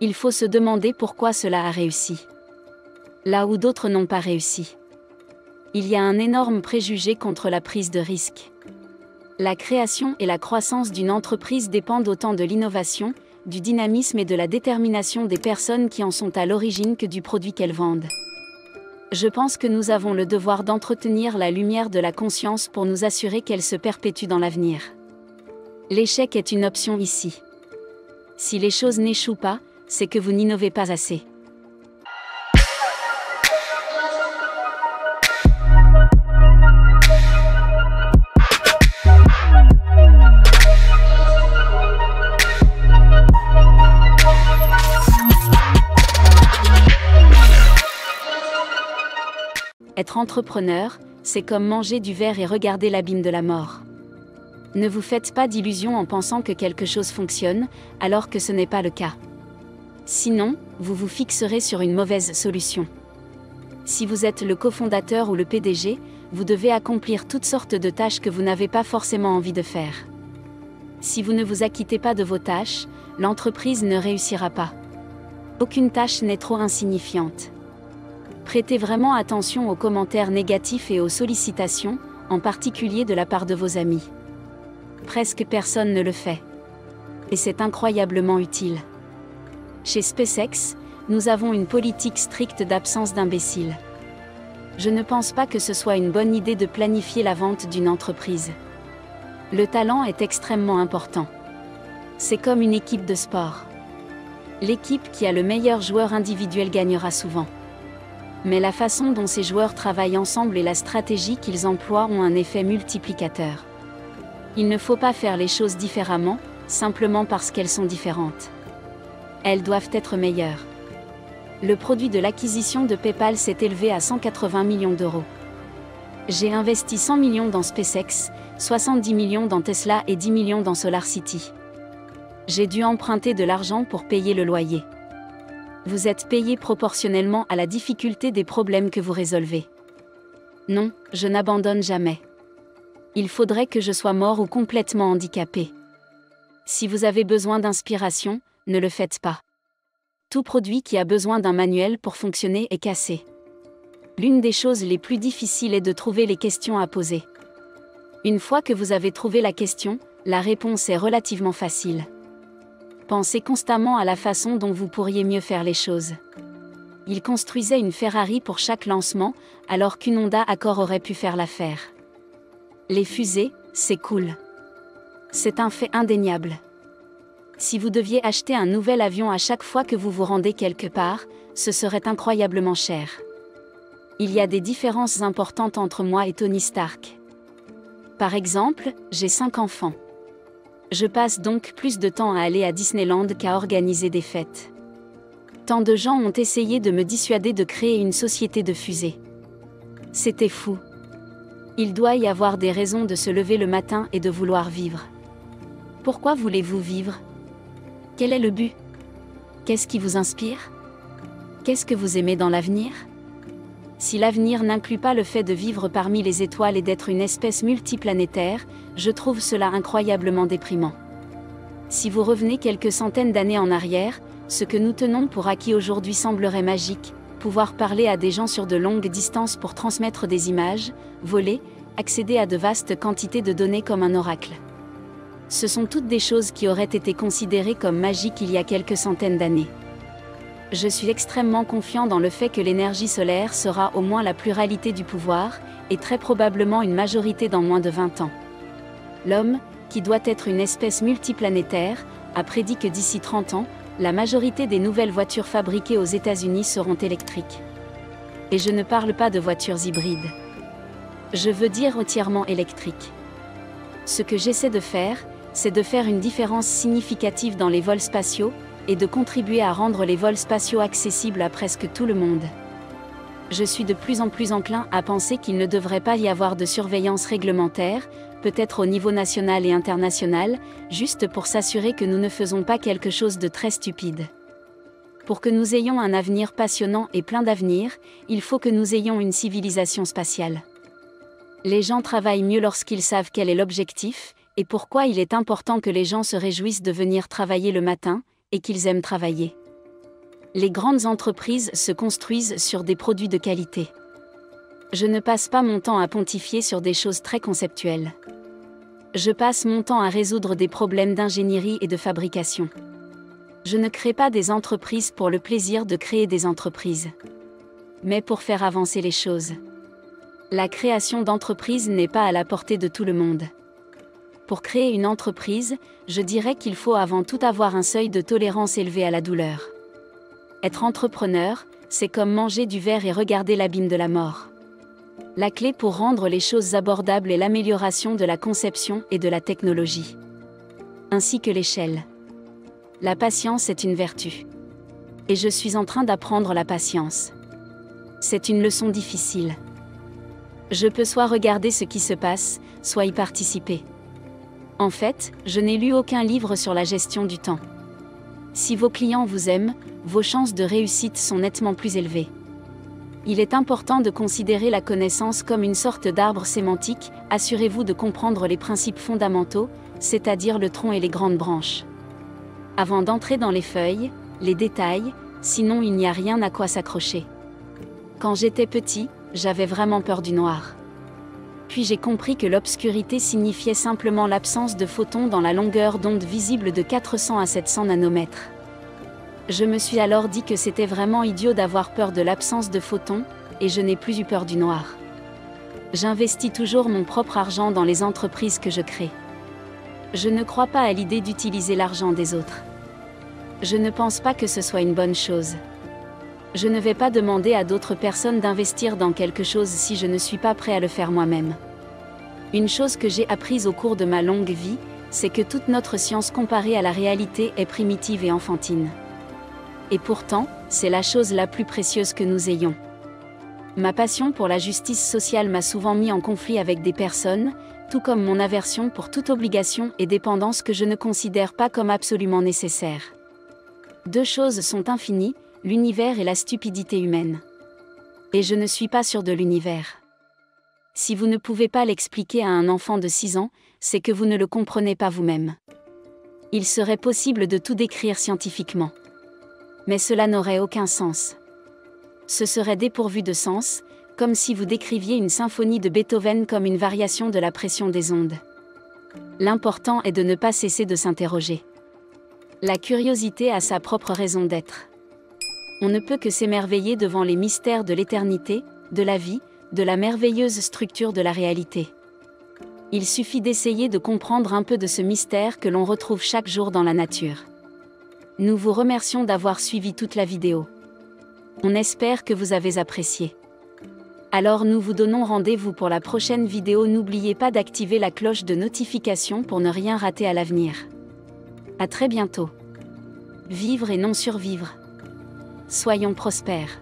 Il faut se demander pourquoi cela a réussi. Là où d'autres n'ont pas réussi. Il y a un énorme préjugé contre la prise de risque. La création et la croissance d'une entreprise dépendent autant de l'innovation, du dynamisme et de la détermination des personnes qui en sont à l'origine que du produit qu'elles vendent. Je pense que nous avons le devoir d'entretenir la lumière de la conscience pour nous assurer qu'elle se perpétue dans l'avenir. L'échec est une option ici. Si les choses n'échouent pas, c'est que vous n'innovez pas assez. Être entrepreneur, c'est comme manger du verre et regarder l'abîme de la mort. Ne vous faites pas d'illusions en pensant que quelque chose fonctionne, alors que ce n'est pas le cas. Sinon, vous vous fixerez sur une mauvaise solution. Si vous êtes le cofondateur ou le PDG, vous devez accomplir toutes sortes de tâches que vous n'avez pas forcément envie de faire. Si vous ne vous acquittez pas de vos tâches, l'entreprise ne réussira pas. Aucune tâche n'est trop insignifiante. Prêtez vraiment attention aux commentaires négatifs et aux sollicitations, en particulier de la part de vos amis. Presque personne ne le fait. Et c'est incroyablement utile. Chez SpaceX, nous avons une politique stricte d'absence d'imbéciles. Je ne pense pas que ce soit une bonne idée de planifier la vente d'une entreprise. Le talent est extrêmement important. C'est comme une équipe de sport. L'équipe qui a le meilleur joueur individuel gagnera souvent. Mais la façon dont ces joueurs travaillent ensemble et la stratégie qu'ils emploient ont un effet multiplicateur. Il ne faut pas faire les choses différemment, simplement parce qu'elles sont différentes. Elles doivent être meilleures. Le produit de l'acquisition de PayPal s'est élevé à 180 millions d'euros. J'ai investi 100 millions dans SpaceX, 70 millions dans Tesla et 10 millions dans SolarCity. J'ai dû emprunter de l'argent pour payer le loyer. Vous êtes payé proportionnellement à la difficulté des problèmes que vous résolvez. Non, je n'abandonne jamais. Il faudrait que je sois mort ou complètement handicapé. Si vous avez besoin d'inspiration, ne le faites pas. Tout produit qui a besoin d'un manuel pour fonctionner est cassé. L'une des choses les plus difficiles est de trouver les questions à poser. Une fois que vous avez trouvé la question, la réponse est relativement facile. Pensez constamment à la façon dont vous pourriez mieux faire les choses. Il construisait une Ferrari pour chaque lancement, alors qu'une Honda Accord aurait pu faire l'affaire. Les fusées, c'est cool. C'est un fait indéniable. Si vous deviez acheter un nouvel avion à chaque fois que vous vous rendez quelque part, ce serait incroyablement cher. Il y a des différences importantes entre moi et Tony Stark. Par exemple, j'ai 5 enfants. Je passe donc plus de temps à aller à Disneyland qu'à organiser des fêtes. Tant de gens ont essayé de me dissuader de créer une société de fusées. C'était fou. Il doit y avoir des raisons de se lever le matin et de vouloir vivre. Pourquoi voulez-vous vivre ? Quel est le but ? Qu'est-ce qui vous inspire ? Qu'est-ce que vous aimez dans l'avenir ? Si l'avenir n'inclut pas le fait de vivre parmi les étoiles et d'être une espèce multiplanétaire, je trouve cela incroyablement déprimant. Si vous revenez quelques centaines d'années en arrière, ce que nous tenons pour acquis aujourd'hui semblerait magique, pouvoir parler à des gens sur de longues distances pour transmettre des images, voler, accéder à de vastes quantités de données comme un oracle. Ce sont toutes des choses qui auraient été considérées comme magiques il y a quelques centaines d'années. Je suis extrêmement confiant dans le fait que l'énergie solaire sera au moins la pluralité du pouvoir, et très probablement une majorité dans moins de 20 ans. L'homme, qui doit être une espèce multiplanétaire, a prédit que d'ici 30 ans, la majorité des nouvelles voitures fabriquées aux États-Unis seront électriques. Et je ne parle pas de voitures hybrides. Je veux dire entièrement électriques. Ce que j'essaie de faire, c'est de faire une différence significative dans les vols spatiaux, et de contribuer à rendre les vols spatiaux accessibles à presque tout le monde. Je suis de plus en plus enclin à penser qu'il ne devrait pas y avoir de surveillance réglementaire, peut-être au niveau national et international, juste pour s'assurer que nous ne faisons pas quelque chose de très stupide. Pour que nous ayons un avenir passionnant et plein d'avenir, il faut que nous ayons une civilisation spatiale. Les gens travaillent mieux lorsqu'ils savent quel est l'objectif, et pourquoi il est important que les gens se réjouissent de venir travailler le matin, et qu'ils aiment travailler. Les grandes entreprises se construisent sur des produits de qualité. Je ne passe pas mon temps à pontifier sur des choses très conceptuelles. Je passe mon temps à résoudre des problèmes d'ingénierie et de fabrication. Je ne crée pas des entreprises pour le plaisir de créer des entreprises, mais pour faire avancer les choses. La création d'entreprises n'est pas à la portée de tout le monde. Pour créer une entreprise, je dirais qu'il faut avant tout avoir un seuil de tolérance élevé à la douleur. Être entrepreneur, c'est comme manger du verre et regarder l'abîme de la mort. La clé pour rendre les choses abordables est l'amélioration de la conception et de la technologie, ainsi que l'échelle. La patience est une vertu. Et je suis en train d'apprendre la patience. C'est une leçon difficile. Je peux soit regarder ce qui se passe, soit y participer. En fait, je n'ai lu aucun livre sur la gestion du temps. Si vos clients vous aiment, vos chances de réussite sont nettement plus élevées. Il est important de considérer la connaissance comme une sorte d'arbre sémantique, assurez-vous de comprendre les principes fondamentaux, c'est-à-dire le tronc et les grandes branches. Avant d'entrer dans les feuilles, les détails, sinon il n'y a rien à quoi s'accrocher. Quand j'étais petit, j'avais vraiment peur du noir. Puis j'ai compris que l'obscurité signifiait simplement l'absence de photons dans la longueur d'onde visible de 400 à 700 nanomètres. Je me suis alors dit que c'était vraiment idiot d'avoir peur de l'absence de photons, et je n'ai plus eu peur du noir. J'investis toujours mon propre argent dans les entreprises que je crée. Je ne crois pas à l'idée d'utiliser l'argent des autres. Je ne pense pas que ce soit une bonne chose. Je ne vais pas demander à d'autres personnes d'investir dans quelque chose si je ne suis pas prêt à le faire moi-même. Une chose que j'ai apprise au cours de ma longue vie, c'est que toute notre science comparée à la réalité est primitive et enfantine. Et pourtant, c'est la chose la plus précieuse que nous ayons. Ma passion pour la justice sociale m'a souvent mis en conflit avec des personnes, tout comme mon aversion pour toute obligation et dépendance que je ne considère pas comme absolument nécessaire. Deux choses sont infinies, l'univers et la stupidité humaine. Et je ne suis pas sûr de l'univers. Si vous ne pouvez pas l'expliquer à un enfant de 6 ans, c'est que vous ne le comprenez pas vous-même. Il serait possible de tout décrire scientifiquement. Mais cela n'aurait aucun sens. Ce serait dépourvu de sens, comme si vous décriviez une symphonie de Beethoven comme une variation de la pression des ondes. L'important est de ne pas cesser de s'interroger. La curiosité a sa propre raison d'être. On ne peut que s'émerveiller devant les mystères de l'éternité, de la vie, de la merveilleuse structure de la réalité. Il suffit d'essayer de comprendre un peu de ce mystère que l'on retrouve chaque jour dans la nature. Nous vous remercions d'avoir suivi toute la vidéo. On espère que vous avez apprécié. Alors nous vous donnons rendez-vous pour la prochaine vidéo. N'oubliez pas d'activer la cloche de notification pour ne rien rater à l'avenir. À très bientôt. Vivre et non survivre. Soyons prospères.